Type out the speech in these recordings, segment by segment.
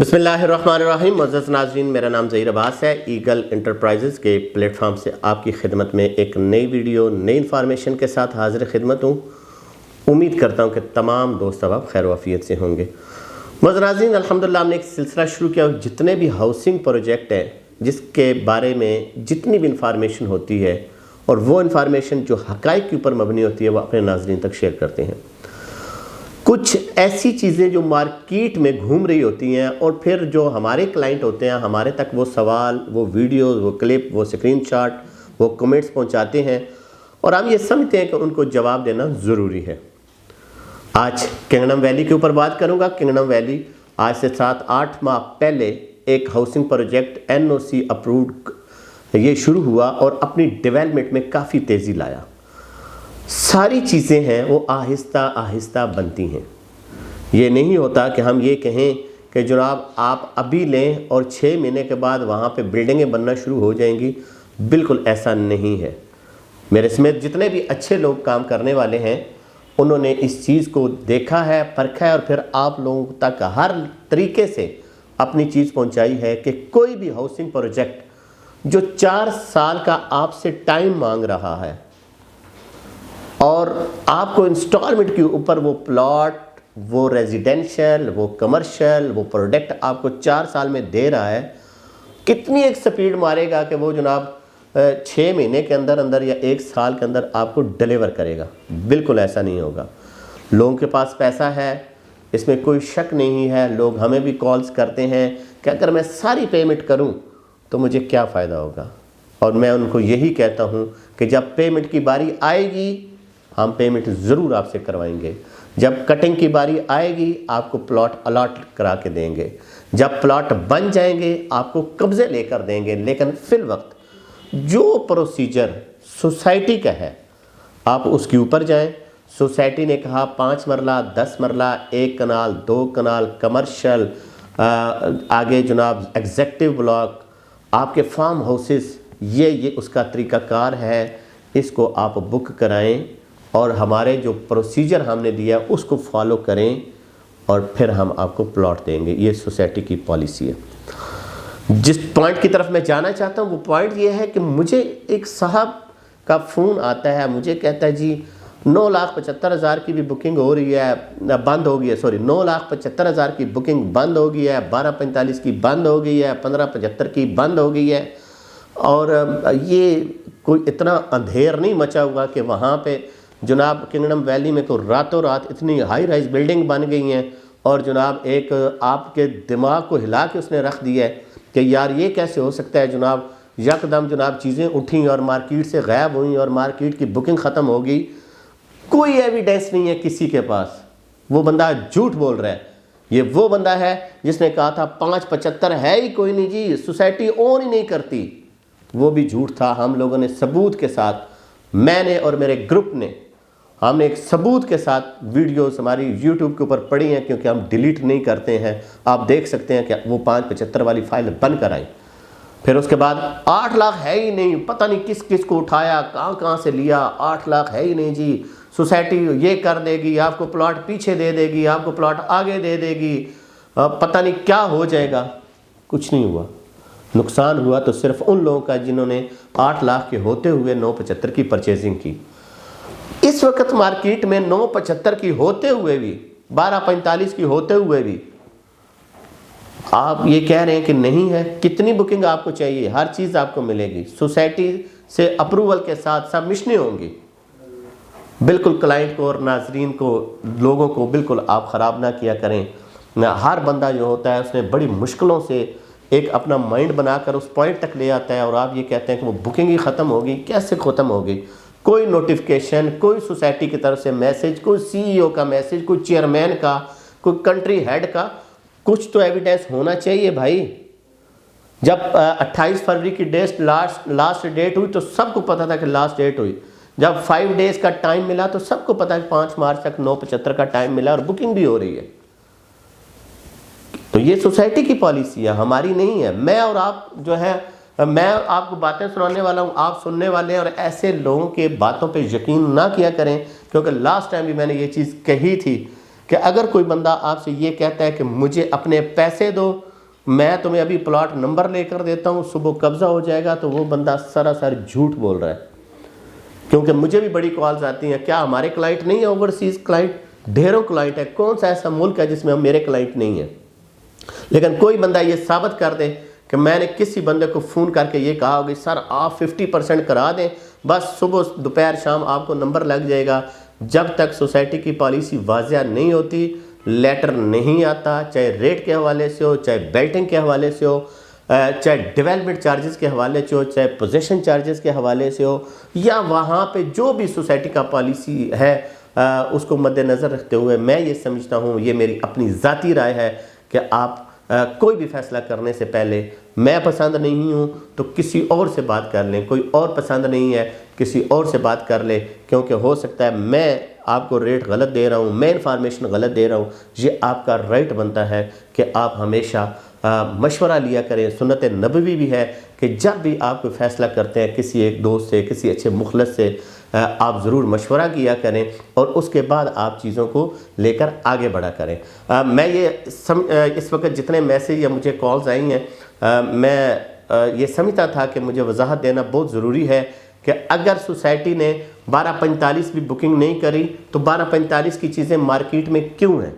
बिस्मिल्लाहिर्रहमानिर्रहीम। मुअज़्ज़ज़ नाज़रीन, मेरा नाम ज़हीर अब्बास है। ईगल इंटरप्राइजेज़ के प्लेटफॉर्म से आपकी खिदमत में एक नई वीडियो नई इन्फॉर्मेशन के साथ हाज़िर खिदमत हूँ। उम्मीद करता हूँ कि तमाम दोस्त अब खैर वाफियत से होंगे। मुअज़्ज़ज़ नाज़रीन, अल्हम्दुलिल्लाह हमने एक सिलसिला शुरू किया। जितने भी हाउसिंग प्रोजेक्ट हैं जिसके बारे में जितनी भी इंफॉर्मेशन होती है और वो इंफॉर्मेशन जो हक़ाइक़ के ऊपर मबनी होती है वो अपने नाज़रीन तक शेयर करते हैं। कुछ ऐसी चीज़ें जो मार्केट में घूम रही होती हैं और फिर जो हमारे क्लाइंट होते हैं हमारे तक वो सवाल, वो वीडियोस, वो क्लिप, वो स्क्रीनशॉट, वो कमेंट्स पहुंचाते हैं और हम ये समझते हैं कि उनको जवाब देना ज़रूरी है। आज किंगडम वैली के ऊपर बात करूंगा। किंगडम वैली आज से 7-8 माह पहले एक हाउसिंग प्रोजेक्ट NOC अप्रूव्ड ये शुरू हुआ और अपनी डेवलपमेंट में काफ़ी तेज़ी लाया। सारी चीज़ें हैं वो आहिस्ता आहिस्ता बनती हैं। ये नहीं होता कि हम ये कहें कि जनाब आप अभी लें और 6 महीने के बाद वहाँ पे बिल्डिंगें बनना शुरू हो जाएंगी। बिल्कुल ऐसा नहीं है। मेरे समेत जितने भी अच्छे लोग काम करने वाले हैं उन्होंने इस चीज़ को देखा है, परखा है और फिर आप लोगों तक हर तरीके से अपनी चीज़ पहुँचाई है कि कोई भी हाउसिंग प्रोजेक्ट जो 4 साल का आपसे टाइम मांग रहा है और आपको इंस्टॉलमेंट के ऊपर वो प्लॉट, वो रेजिडेंशियल, वो कमर्शियल, वो प्रोडक्ट आपको 4 साल में दे रहा है, कितनी एक स्पीड मारेगा कि वो जनाब 6 महीने के अंदर अंदर या 1 साल के अंदर आपको डिलीवर करेगा। बिल्कुल ऐसा नहीं होगा। लोगों के पास पैसा है, इसमें कोई शक नहीं है। लोग हमें भी कॉल्स करते हैं कि अगर मैं सारी पेमेंट करूं तो मुझे क्या फ़ायदा होगा, और मैं उनको यही कहता हूं कि जब पेमेंट की बारी आएगी हम पेमेंट ज़रूर आपसे करवाएंगे। जब कटिंग की बारी आएगी आपको प्लॉट अलॉट करा के देंगे। जब प्लॉट बन जाएंगे आपको कब्ज़े लेकर देंगे। लेकिन फिल वक्त जो प्रोसीजर सोसाइटी का है आप उसके ऊपर जाएं। सोसाइटी ने कहा 5 मरला, 10 मरला, 1 कनाल, 2 कनाल, कमर्शियल, आगे जनाब एग्जेक्टिव ब्लॉक, आपके फार्म हाउसेस, ये उसका तरीक़ाकार है। इसको आप बुक कराएं और हमारे जो प्रोसीजर हमने दिया उसको फॉलो करें और फिर हम आपको प्लॉट देंगे। ये सोसाइटी की पॉलिसी है। जिस पॉइंट की तरफ मैं जाना चाहता हूँ वो पॉइंट ये है कि मुझे एक साहब का फ़ोन आता है, मुझे कहता है जी 9,75,000 की भी बुकिंग हो रही है, बंद हो गई है, सॉरी 9,75,000 की बुकिंग बंद हो गई है, 12,45 की बंद हो गई है, 15,75 की बंद हो गई है। और ये कोई इतना अंधेर नहीं मचा हुआ कि वहाँ पे जनाब किंगडम वैली में तो रातों रात इतनी हाई राइज बिल्डिंग बन गई हैं और जनाब एक आपके दिमाग को हिला के उसने रख दिया है कि यार ये कैसे हो सकता है। जनाब यकदम जनाब चीज़ें उठी और मार्केट से गायब हुई और मार्केट की बुकिंग ख़त्म हो गई। कोई एविडेंस नहीं है किसी के पास। वो बंदा झूठ बोल रहा है। ये वो बंदा है जिसने कहा था 5,75 है ही कोई नहीं जी, सोसाइटी ओन ही नहीं करती। वो भी झूठ था। हम लोगों ने सबूत के साथ, मैंने और मेरे ग्रुप ने, हमने एक सबूत के साथ वीडियोस हमारी YouTube के ऊपर पड़ी हैं क्योंकि हम डिलीट नहीं करते हैं। आप देख सकते हैं कि वो 5,75 वाली फाइल बन कर आई। फिर उसके बाद 8 लाख है ही नहीं, पता नहीं किस किस को उठाया, कहाँ से लिया। 8 लाख है ही नहीं जी, सोसाइटी ये कर देगी, आपको प्लॉट पीछे दे देगी, आपको प्लॉट आगे दे देगी, पता नहीं क्या हो जाएगा। कुछ नहीं हुआ। नुकसान हुआ तो सिर्फ उन लोगों का जिन्होंने 8 लाख के होते हुए 9,75 की परचेजिंग की। इस वक्त मार्केट में 9,75 की होते हुए भी, 12,45 की होते हुए भी आप ये कह रहे हैं कि नहीं है। कितनी बुकिंग आपको चाहिए? हर चीज़ आपको मिलेगी। सोसाइटी से अप्रूवल के साथ सबमिशनें होंगी। बिल्कुल क्लाइंट को और नाजरीन को, लोगों को बिल्कुल आप ख़राब ना किया करें। हर बंदा जो होता है उसने बड़ी मुश्किलों से एक अपना माइंड बनाकर उस पॉइंट तक ले आता है और आप ये कहते हैं कि वो बुकिंग ही ख़त्म होगी। कैसे ख़त्म होगी? कोई नोटिफिकेशन, कोई सोसाइटी की तरफ से मैसेज, कोई CEO का मैसेज, कोई चेयरमैन का, कोई कंट्री हेड का, कुछ तो एविडेंस होना चाहिए भाई। जब 28 फरवरी की डेट लास्ट डेट हुई तो सबको पता था कि लास्ट डेट हुई। जब 5 डेज का टाइम मिला तो सबको पता है कि 5 मार्च तक 9,75 का टाइम मिला और बुकिंग भी हो रही है। तो ये सोसाइटी की पॉलिसी है, हमारी नहीं है। मैं और आप जो है, मैं आपको बातें सुनाने वाला हूँ, आप सुनने वाले हैं। और ऐसे लोगों के बातों पे यकीन ना किया करें क्योंकि लास्ट टाइम भी मैंने ये चीज़ कही थी कि अगर कोई बंदा आपसे ये कहता है कि मुझे अपने पैसे दो میں تمہیں ابھی پلاٹ نمبر لے کر دیتا ہوں، صبح قبضہ ہو جائے گا، تو وہ بندہ سراسر جھوٹ بول رہا ہے. کیونکہ مجھے بھی بڑی کالز آتی ہیں، کیا ہمارے کلائنٹ نہیں ہیں اوورسیز کلائنٹ؟ ڈھیروں کلائنٹ ہے، کون سا ایسا ملک ہے جس میں میرے کلائنٹ نہیں ہیں؟ لیکن کوئی بندہ یہ ثابت کر دے کہ میں نے کسی بندے کو فون کر کے یہ کہا ہوگی سر آپ 50% کرا دیں، بس صبح دوپہر شام آپ کو نمبر لگ جائے گا. جب تک سوسائٹی کی پالیسی واضح نہیں ہوتی، لیٹر نہیں آتا، چاہے ریٹ کے حوالے سے ہو، چاہے بیلٹنگ کے حوالے سے ہو، چاہے ڈیولپمنٹ چارجز کے حوالے سے ہو، چاہے پوزیشن چارجز کے حوالے سے ہو، یا وہاں پہ جو بھی سوسائٹی کا پالیسی ہے اس کو مد نظر رکھتے ہوئے میں یہ سمجھتا ہوں، یہ میری اپنی ذاتی رائے ہے کہ آپ کوئی بھی فیصلہ کرنے سے پہلے میں پسند نہیں ہوں تو کسی اور سے بات کر لیں، کوئی اور پسند نہیں ہے کسی اور سے بات کر لیں، کیونکہ ہو سکتا ہے میں آپ کو ریٹ غلط دے رہا ہوں، میں انفارمیشن غلط دے رہا ہوں. یہ آپ کا رائٹ بنتا ہے کہ آپ ہمیشہ مشورہ لیا کریں. سنت نبوی بھی ہے کہ جب بھی آپ کوئی فیصلہ کرتے ہیں کسی ایک دوست سے، کسی اچھے مخلص سے آپ ضرور مشورہ کیا کریں اور اس کے بعد آپ چیزوں کو لے کر آگے بڑھا کریں. میں اس وقت جتنے میسیج یا مجھے کالز آئی ہیں، میں یہ سمجھتا تھا کہ مجھے وضاحت دینا بہت ضروری ہے کہ اگر سوسائٹی نے 12:45 بھی بکنگ نہیں کری تو 12:45 کی چیزیں مارکیٹ میں کیوں ہیں؟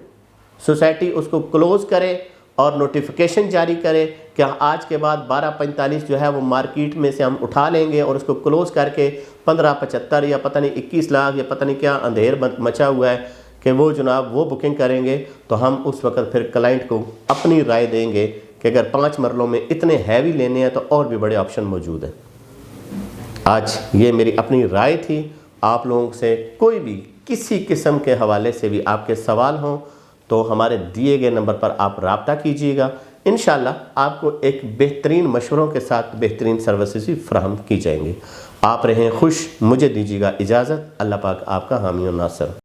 سوسائٹی اس کو کلوز کرے اور نوٹیفیکیشن جاری کرے کہ آج کے بعد 12:45 جو ہے وہ مارکیٹ میں سے ہم اٹھا لیں گے، اور اس کو کلوز کر کے 15:75 یا پتہ نہیں 21 لاکھ یا پتہ نہیں کیا اندھیر مچا ہوا ہے کہ وہ جناب وہ بکنگ کریں گے، تو ہم اس وقت پھر کلائنٹ کو اپنی رائے دیں گے کہ اگر 5 مرلوں میں اتنے ہیوی لینے ہیں تو اور بھی بڑے آپشن موجود ہیں. آج یہ میری اپنی رائے تھی. آپ لوگوں سے کوئی بھی کسی قسم کے حوالے سے بھی آپ کے سوال ہوں تو ہمارے دیے گئے نمبر پر آپ رابطہ کیجیے گا. انشاءاللہ آپ کو ایک بہترین مشوروں کے ساتھ بہترین سروسز بھی فراہم کی جائیں گی. آپ رہیں خوش. مجھے دیجیے گا اجازت. اللہ پاک آپ کا حامی و ناصر.